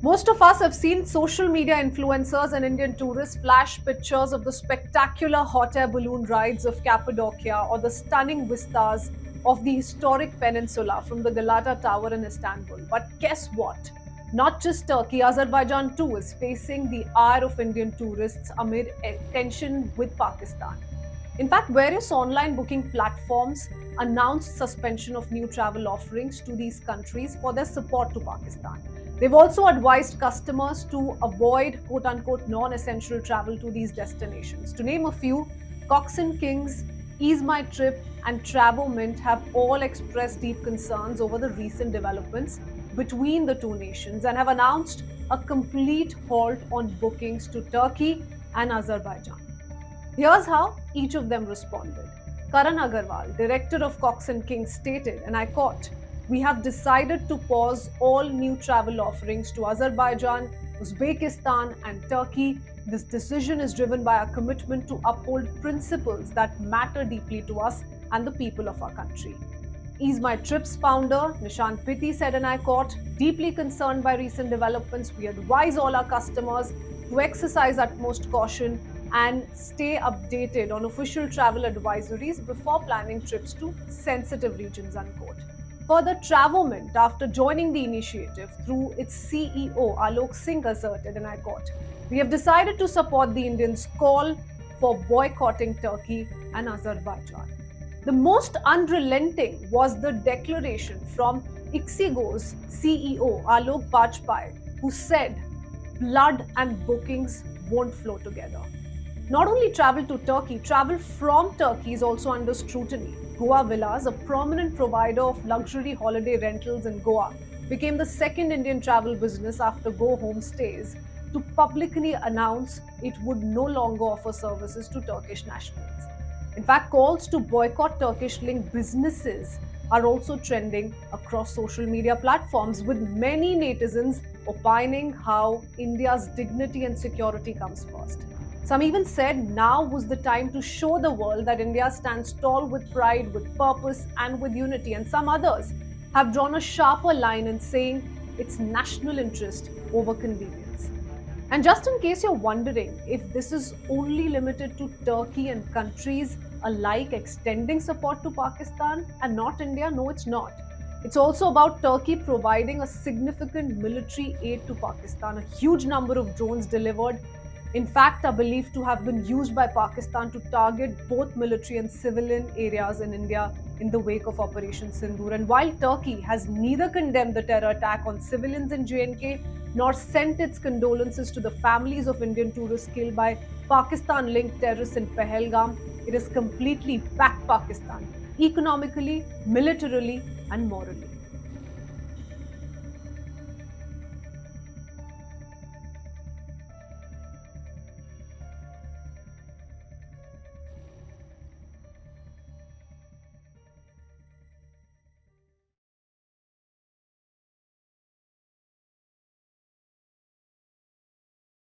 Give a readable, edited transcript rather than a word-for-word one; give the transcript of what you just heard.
Most of us have seen social media influencers and Indian tourists flash pictures of the spectacular hot air balloon rides of Cappadocia or the stunning vistas of the historic peninsula from the Galata Tower in Istanbul. But guess what? Not just Turkey, Azerbaijan too is facing the ire of Indian tourists amid tension with Pakistan. In fact, various online booking platforms announced suspension of new travel offerings to these countries for their support to Pakistan. They've also advised customers to avoid quote unquote non essential travel to these destinations. To name a few, Cox and Kings, Ease My Trip, and Travomint have all expressed deep concerns over the recent developments between the two nations and have announced a complete halt on bookings to Turkey and Azerbaijan. Here's how each of them responded. Karan Agarwal, director of Cox and Kings, stated, and I quote, "We have decided to pause all new travel offerings to Azerbaijan, Uzbekistan, and Turkey. This decision is driven by our commitment to uphold principles that matter deeply to us and the people of our country." Ease My Trips founder Nishant Pitti said, and I quote, "Deeply concerned by recent developments, we advise all our customers to exercise utmost caution and stay updated on official travel advisories before planning trips to sensitive regions," unquote. Further, Travomint, after joining the initiative through its CEO Alok Singh, asserted, and I quote, "We have decided to support the Indians' call for boycotting Turkey and Azerbaijan." The most unrelenting was the declaration from Ixigo's CEO Alok Bajpai, who said, "Blood and bookings won't flow together." Not only travel to Turkey, travel from Turkey is also under scrutiny. Goa Villas, a prominent provider of luxury holiday rentals in Goa, became the second Indian travel business after Go Home Stays to publicly announce it would no longer offer services to Turkish nationals. In fact, calls to boycott Turkish linked businesses are also trending across social media platforms, with many netizens opining how India's dignity and security comes first. Some even said now was the time to show the world that India stands tall with pride, with purpose, and with unity. And some others have drawn a sharper line in saying it's national interest over convenience. And just in case you're wondering if this is only limited to Turkey and countries alike extending support to Pakistan and not India, no, it's not. It's also about Turkey providing a significant military aid to Pakistan. A huge number of drones delivered, in fact, are believed to have been used by Pakistan to target both military and civilian areas in India in the wake of Operation Sindoor. And while Turkey has neither condemned the terror attack on civilians in J&K nor sent its condolences to the families of Indian tourists killed by Pakistan linked terrorists in Pahalgam, it has completely backed Pakistan economically, militarily, and morally.